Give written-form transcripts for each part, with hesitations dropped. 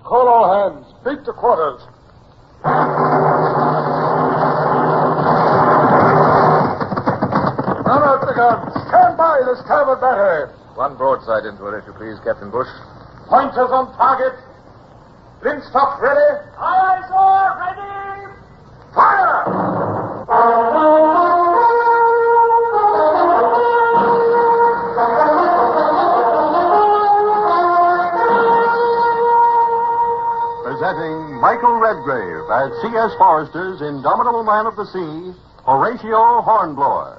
Call all hands. Beat to quarters. Run out the guns. Stand by the starboard battery. One broadside into it, if you please, Captain Bush. Pointers on target. Linstock ready. Aye, sir. Ready. Fire! Presenting Michael Redgrave as C.S. Forrester's indomitable man of the sea, Horatio Hornblower.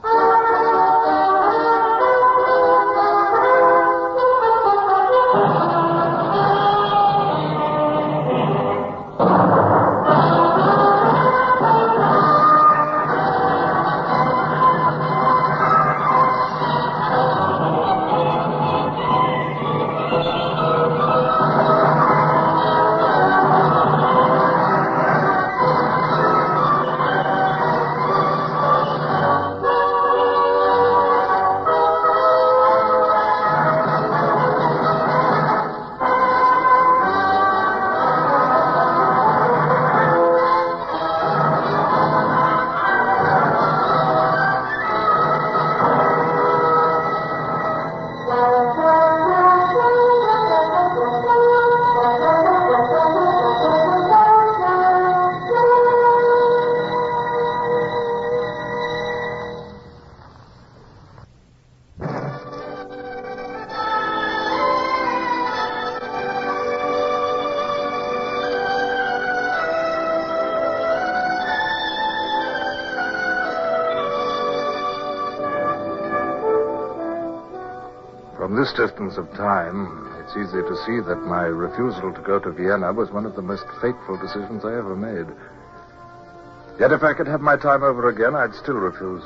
From this distance of time, it's easy to see that my refusal to go to Vienna was one of the most fateful decisions I ever made. Yet if I could have my time over again, I'd still refuse,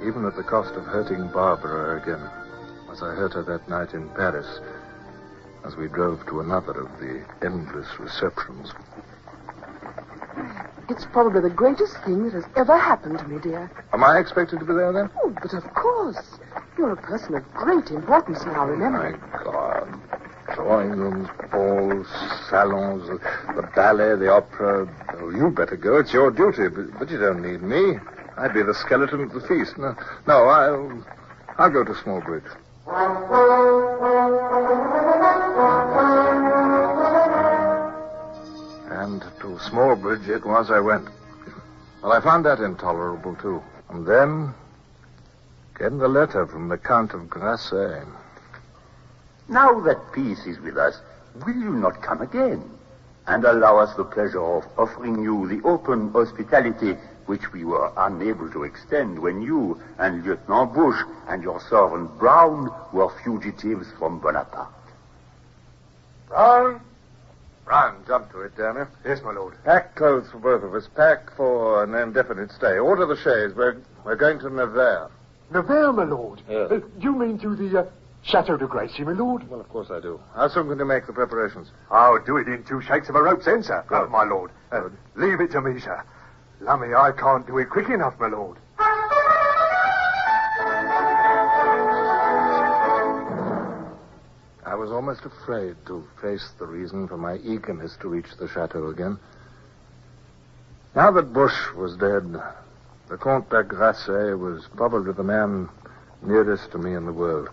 even at the cost of hurting Barbara again, as I hurt her that night in Paris, as we drove to another of the endless receptions. It's probably the greatest thing that has ever happened to me, dear. Am I expected to be there then? Oh, but of course. You're a person of great importance now, remember. My God. Drawing rooms, balls, salons, the ballet, the opera. Oh, you better go. It's your duty. But you don't need me. I'd be the skeleton at the feast. No, I'll go to Smallbridge. And to Smallbridge it was I went. Well, I found that intolerable, too. And then came the letter from the Count of Grasset. Now that peace is with us, will you not come again and allow us the pleasure of offering you the open hospitality which we were unable to extend when you and Lieutenant Bush and your servant Brown were fugitives from Bonaparte? Brown? Brown, jump to it, damn you. Yes, my lord. Pack clothes for both of us. Pack for an indefinite stay. Order the chaise. We're going to Naval. Naval, my lord? Yes. You mean to the Chateau de Gracie, my lord? Well, of course I do. How soon can you make the preparations? I'll do it in 2 shakes of a rope's end, sir. Good. My lord. Good. Leave it to me, sir. Lummy, I can't do it quick enough, my lord. I was almost afraid to face the reason for my eagerness to reach the chateau again. Now that Bush was dead, the Comte de Grasset was probably the man nearest to me in the world.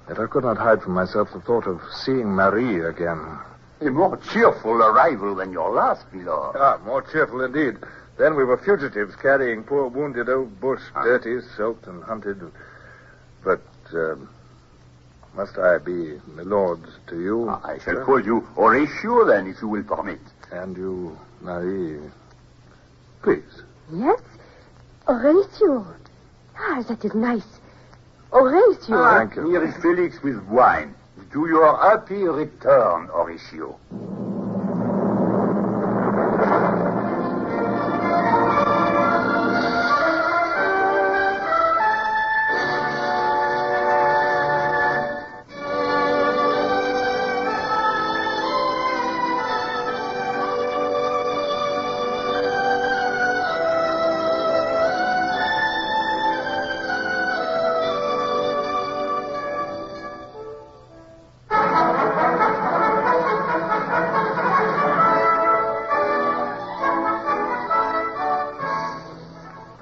Yet I could not hide from myself the thought of seeing Marie again. A more cheerful arrival than your last, milord. Ah, more cheerful indeed. Then we were fugitives carrying poor wounded old Bush, dirty, soaked, and hunted. But must I be milord to you? I shall call you Horatio, then, if you will permit. And you, Marie. Please. Yes? Horatio. Ah, that is nice. Horatio. Thank you. Here is Felix with wine. To your happy return, Horatio.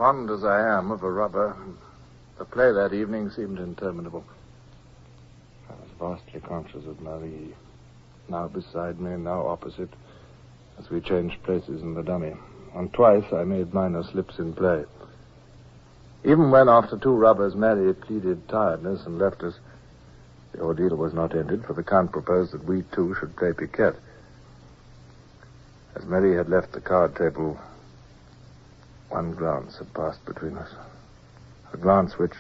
fond as I am of a rubber, the play that evening seemed interminable. I was vastly conscious of Marie, now beside me, now opposite, as we changed places in the dummy. And twice I made minor slips in play. Even when, after 2 rubbers, Mary pleaded tiredness and left us, the ordeal was not ended, for the Count proposed that we two should play piquet. As Mary had left the card table, one glance had passed between us. A glance which,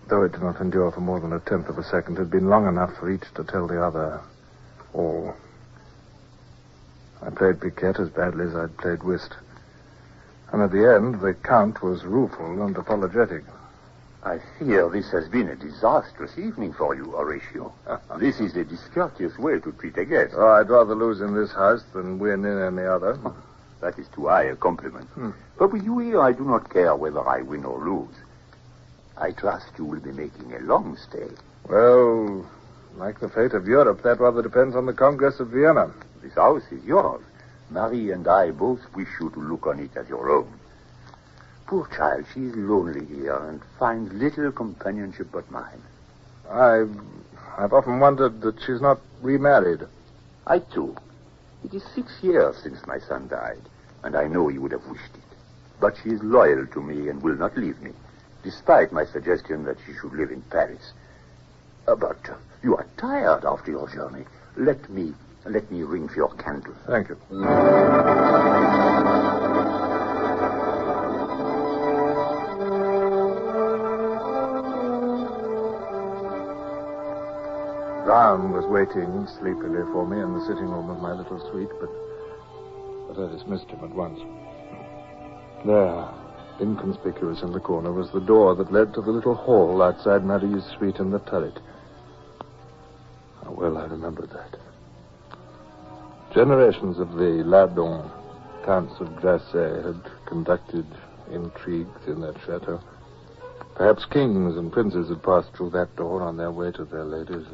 though it did not endure for more than 1/10 of a second, had been long enough for each to tell the other all. I played piquet as badly as I'd played whist. And at the end, the Count was rueful and apologetic. I fear this has been a disastrous evening for you, Horatio. This is a discourteous way to treat a guest. Oh, I'd rather lose in this house than win in any other. That is too high a compliment. But with you here, I do not care whether I win or lose. I trust you will be making a long stay. Well, like the fate of Europe, that rather depends on the Congress of Vienna. This house is yours. Marie and I both wish you to look on it as your own. Poor child, she is lonely here and finds little companionship but mine. I've often wondered that she's not remarried. I, too. It is 6 years since my son died, and I know you would have wished it. But she is loyal to me and will not leave me, despite my suggestion that she should live in Paris. But you are tired after your journey. Let me ring for your candle. Thank you. Brown was waiting sleepily for me in the sitting room of my little suite, but I dismissed him at once. There, inconspicuous in the corner, was the door that led to the little hall outside Marie's suite in the turret. How well I remembered that. Generations of the Ladon, Counts of Grasset, had conducted intrigues in that chateau. Perhaps kings and princes had passed through that door on their way to their ladies.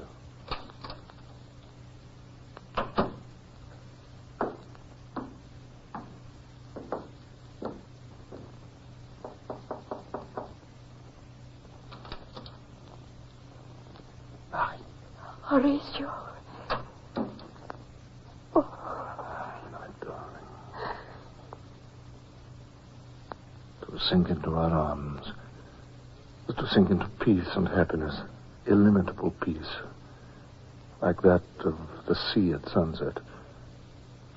Horatio. My darling. To sink into our arms. To sink into peace and happiness. Illimitable peace. Like that of the sea at sunset.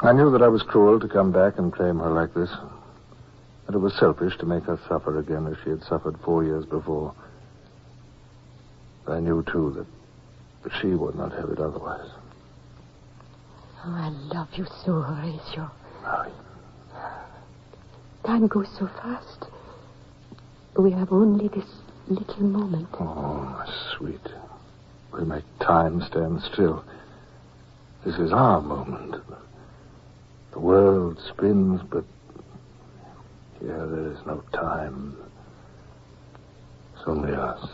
I knew that I was cruel to come back and claim her like this. That it was selfish to make her suffer again as she had suffered 4 years before. But I knew, too, that she would not have it otherwise. Oh, I love you so, Horatio. Marie. Time goes so fast. We have only this little moment. Oh, my sweet. We'll make time stand still. This is our moment. The world spins, but here there is no time. It's only us.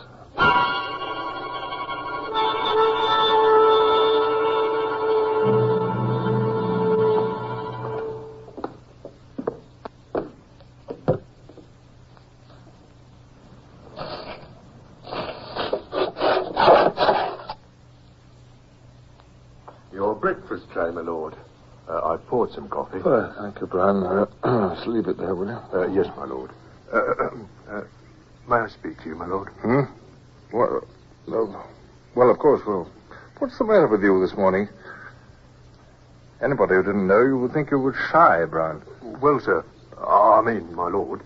Breakfast tray, my lord. I've poured some coffee. Well, thank you, Brian. Just leave it there, will you? Yes, my lord. May I speak to you, my lord? Well, no. Well, of course. Well, what's the matter with you this morning? Anybody who didn't know you would think you were shy, Brian. Well, sir, I mean, my lord,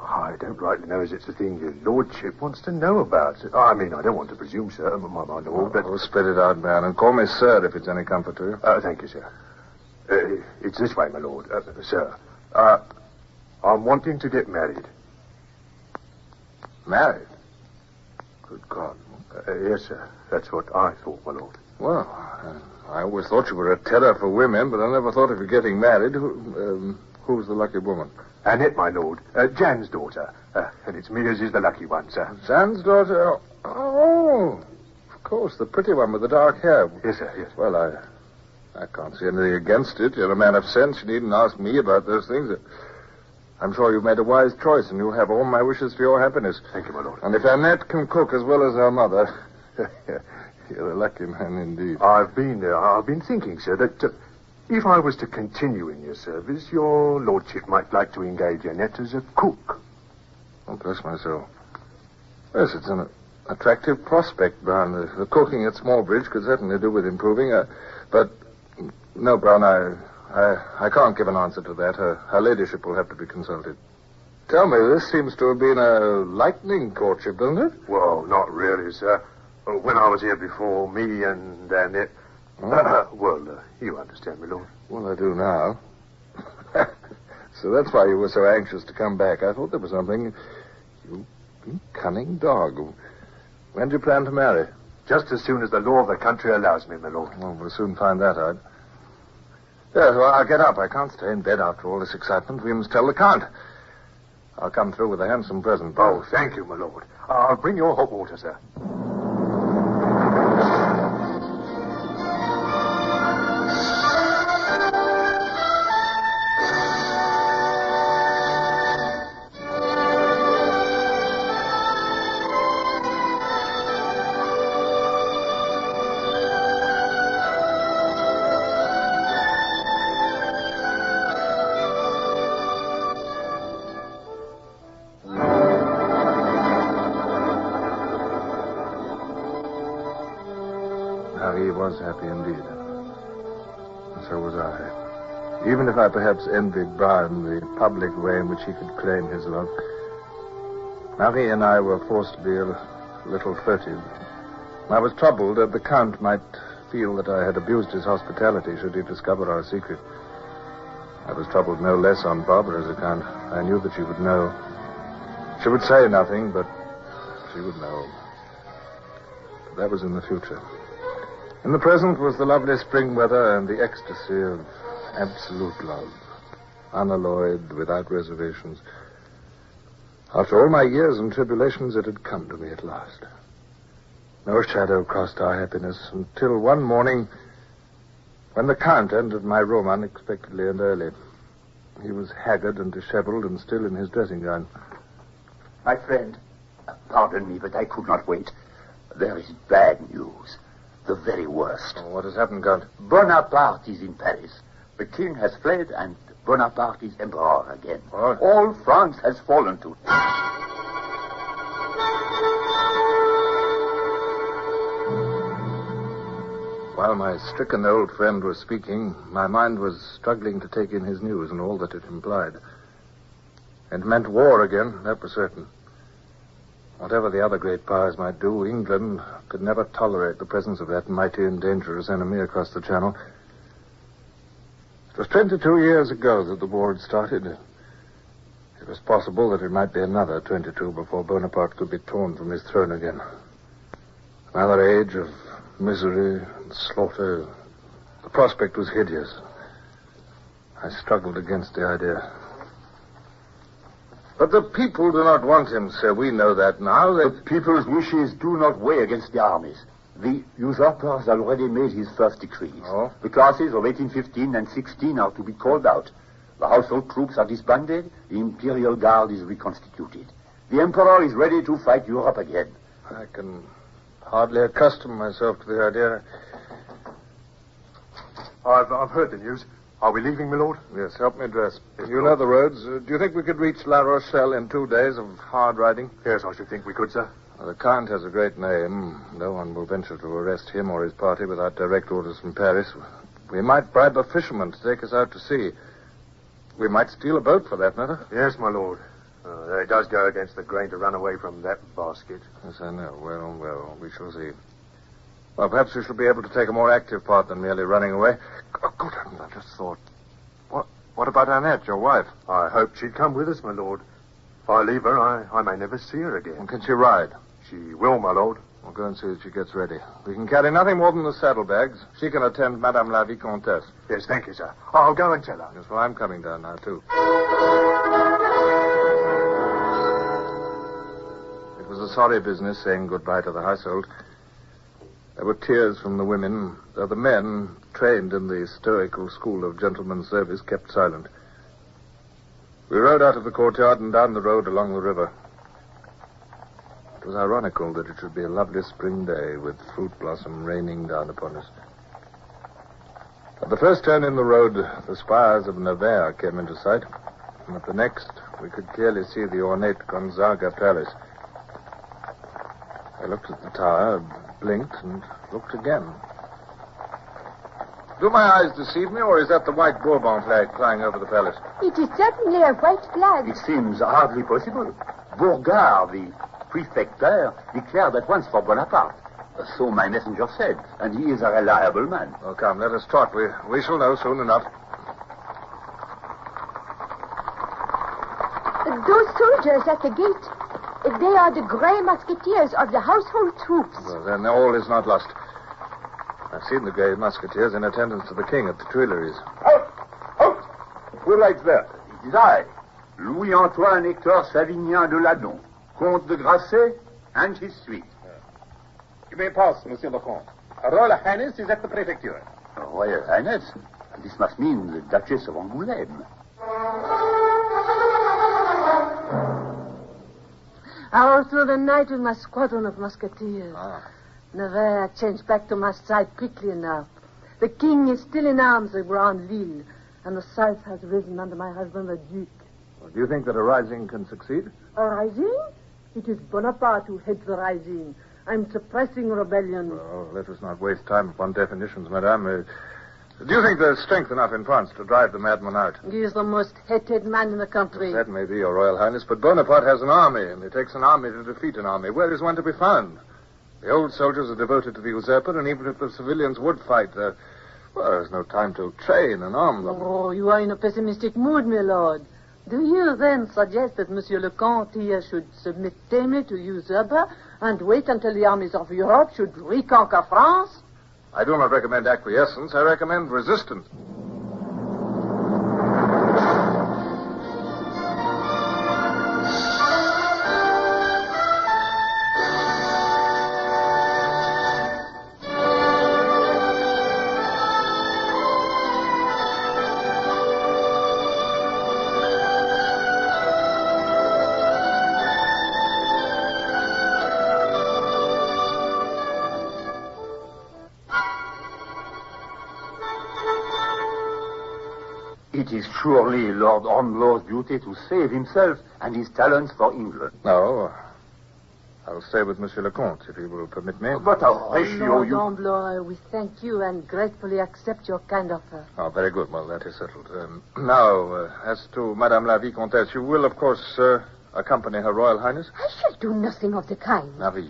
I don't rightly know as it's a thing your lordship wants to know about. I mean, I don't want to presume, sir, my lord, but... Oh, spit it out, man, and call me sir if it's any comfort to you. Thank you, sir. It's this way, my lord. Sir, I'm wanting to get married. Married? Good God. Yes, sir. That's what I thought, my lord. Well, I always thought you were a terror for women, but I never thought of you getting married. Who's the lucky woman? Annette, my lord. Jan's daughter. And it's me as is the lucky one, sir. Jan's daughter? Oh, of course, the pretty one with the dark hair. Yes, sir, yes. Well, I can't see anything against it. You're a man of sense. You needn't ask me about those things. I'm sure you've made a wise choice, and you'll have all my wishes for your happiness. Thank you, my lord. And if Annette can cook as well as her mother, you're a lucky man indeed. I've been thinking, sir, that if I was to continue in your service, your lordship might like to engage Annette as a cook. Oh, bless my soul. Yes, it's an attractive prospect, Brown. The cooking at Smallbridge could certainly do with improving. But, no, Brown, I can't give an answer to that. Her ladyship will have to be consulted. Tell me, this seems to have been a lightning courtship, doesn't it? Well, not really, sir. When I was here before, me and Annette... you understand me, Lord. Well, I do now. So that's why you were so anxious to come back. I thought there was something... You cunning dog. When do you plan to marry? Just as soon as the law of the country allows me, my lord. Well, we'll soon find that out. Yes, well, I'll get up. I can't stay in bed after all this excitement. We must tell the Count. I'll come through with a handsome present. Oh, thank you, my lord. I'll bring your hot water, sir. He was happy indeed. And so was I. Even if I perhaps envied Brian the public way in which he could claim his love, Marie and I were forced to be a little furtive. I was troubled that the Count might feel that I had abused his hospitality should he discover our secret. I was troubled no less on Barbara's account. I knew that she would know. She would say nothing, but she would know. But that was in the future. In the present was the lovely spring weather and the ecstasy of absolute love, unalloyed, without reservations. After all my years and tribulations, it had come to me at last. No shadow crossed our happiness until one morning when the Count entered my room unexpectedly and early. He was haggard and disheveled and still in his dressing gown. My friend, pardon me, but I could not wait. There is bad news. The very worst. Oh, what has happened, Count? Bonaparte is in Paris. The king has fled, and Bonaparte is emperor again. What? All France has fallen to... While my stricken old friend was speaking, my mind was struggling to take in his news and all that it implied. It meant war again, that was certain. Whatever the other great powers might do, England could never tolerate the presence of that mighty and dangerous enemy across the Channel. It was 22 years ago that the war had started. It was possible that it might be another 22 before Bonaparte could be torn from his throne again. Another age of misery and slaughter. The prospect was hideous. I struggled against the idea. But the people do not want him, sir. We know that now. The people's wishes do not weigh against the armies. The usurper has already made his first decrees. Oh? The classes of 1815 and 16 are to be called out. The household troops are disbanded. The Imperial Guard is reconstituted. The Emperor is ready to fight Europe again. I can hardly accustom myself to the idea. I've heard the news. Are we leaving, my lord? Yes, help me dress. You know the roads. Do you think we could reach La Rochelle in 2 days of hard riding? Yes, I should think we could, sir. Well, the Count has a great name. No one will venture to arrest him or his party without direct orders from Paris. We might bribe a fisherman to take us out to sea. We might steal a boat, for that matter. Yes, my lord. It does go against the grain to run away from that basket. Yes, I know. Well, we shall see. Well, perhaps we shall be able to take a more active part than merely running away. Oh, good heavens, I just thought. What about Annette, your wife? I hoped she'd come with us, my lord. If I leave her, I may never see her again. Well, can she ride? She will, my lord. We'll go and see that she gets ready. We can carry nothing more than the saddlebags. She can attend Madame la Vicomtesse. Yes, thank you, sir. I'll go and tell her. Yes, well, I'm coming down now, too. It was a sorry business saying goodbye to the household. There were tears from the women, though the men, trained in the stoical school of gentleman's service, kept silent. We rode out of the courtyard and down the road along the river. It was ironical that it should be a lovely spring day with fruit blossom raining down upon us. At the first turn in the road, the spires of Naval came into sight, and at the next, we could clearly see the ornate Gonzaga Palace. I looked at the tower, blinked, and looked again. Do my eyes deceive me, or is that the white Bourbon flag flying over the palace? It is certainly a white flag. It seems hardly possible. Bourgard, the prefect there, declared at once for Bonaparte. So my messenger said, and he is a reliable man. Oh, come, let us talk. We shall know soon enough. Those soldiers at the gate, they are the Grey Musketeers of the household troops. Well, then all is not lost. I've seen the Grey Musketeers in attendance to the king at the Tuileries. Halt! Halt! Who rides there? It is I, Louis-Antoine Hector Savignan de Ladon, Comte de Grasset, and his suite. You may pass, Monsieur le Comte. Her Royal Highness is at the Prefecture. Royal Highness? This must mean the Duchess of Angoulême. I rode through the night with my squadron of musketeers. Navarre changed back to my side quickly enough. The king is still in arms at Grandville, and the south has risen under my husband, the Duke. Well, do you think that a rising can succeed? A rising? It is Bonaparte who heads the rising. I'm suppressing rebellion. Oh, let us not waste time upon definitions, madame. Do you think there's strength enough in France to drive the madman out? He is the most hated man in the country. That may be, Your Royal Highness, but Bonaparte has an army, and it takes an army to defeat an army. Where is one to be found? The old soldiers are devoted to the usurper, and even if the civilians would fight, there's no time to train and arm them. Oh, you are in a pessimistic mood, my lord. Do you then suggest that Monsieur le Comte here should submit tamely to usurper and wait until the armies of Europe should reconquer France? I do not recommend acquiescence. I recommend resistance. It is surely Lord Hornblower's duty to save himself and his talents for England. No. I'll stay with Monsieur le Comte, if he will permit me. But Horatio, Lord you... Hornblower, we thank you and gratefully accept your kind offer. Oh, very good. Well, that is settled. Now, as to Madame la Vicomtesse, you will, of course, accompany Her Royal Highness? I shall do nothing of the kind. Navi.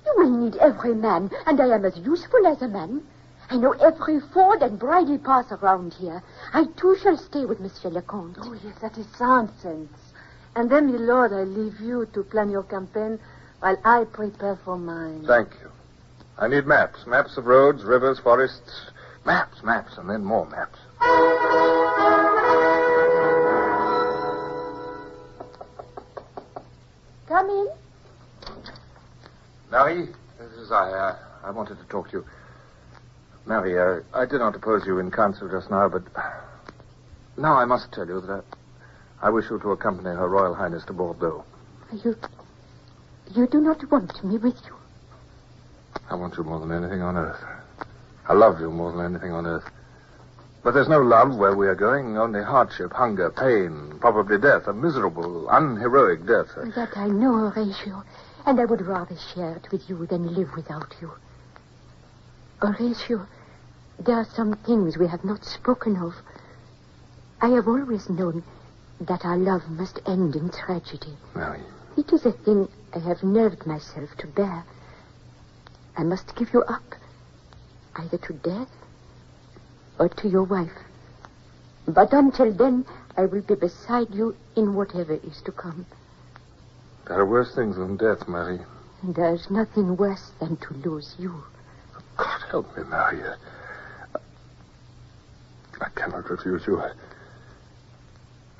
You will need every man, and I am as useful as a man. I know every ford and bridle path around here. I, too, shall stay with Monsieur le Comte. Oh, yes, that is sound sense. And then, my lord, I leave you to plan your campaign while I prepare for mine. Thank you. I need maps. Maps of roads, rivers, forests. Maps, and then more maps. Come in. Marie, this is I. I wanted to talk to you. Marie, I did not oppose you in council just now, but now I must tell you that I wish you to accompany Her Royal Highness to Bordeaux. You do not want me with you. I want you more than anything on earth. I love you more than anything on earth. But there's no love where we are going, only hardship, hunger, pain, probably death, a miserable, unheroic death. That I know, Horatio, and I would rather share it with you than live without you. Horatio, there are some things we have not spoken of. I have always known that our love must end in tragedy. Marie. It is a thing I have nerved myself to bear. I must give you up, either to death or to your wife. But until then, I will be beside you in whatever is to come. There are worse things than death, Marie. And there is nothing worse than to lose you. God help me, Marie. I cannot refuse you.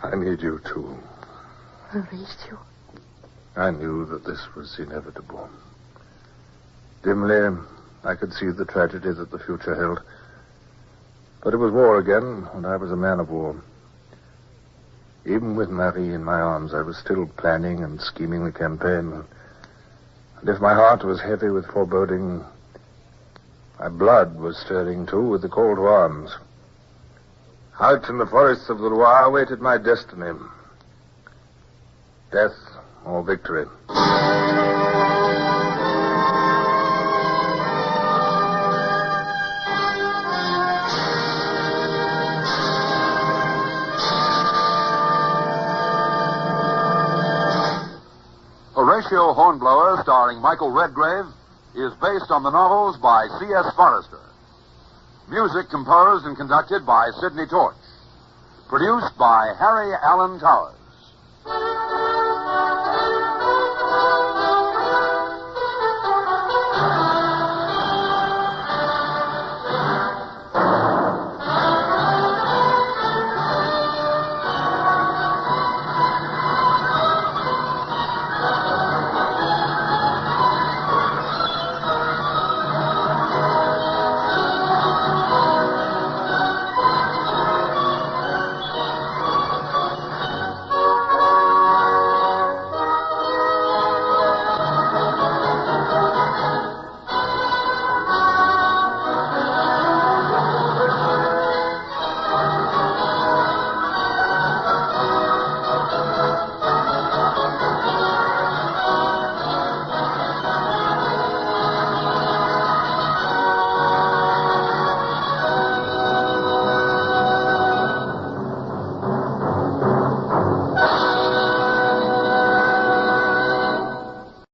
I need you, too. Horatio. I knew that this was inevitable. Dimly, I could see the tragedy that the future held. But it was war again, and I was a man of war. Even with Marie in my arms, I was still planning and scheming the campaign. And if my heart was heavy with foreboding, my blood was stirring, too, with the call to arms. Out in the forests of the Loire awaited my destiny. Death or victory. Horatio Hornblower, starring Michael Redgrave, is based on the novels by C.S. Forrester. Music composed and conducted by Sidney Torch. Produced by Harry Allen Towers.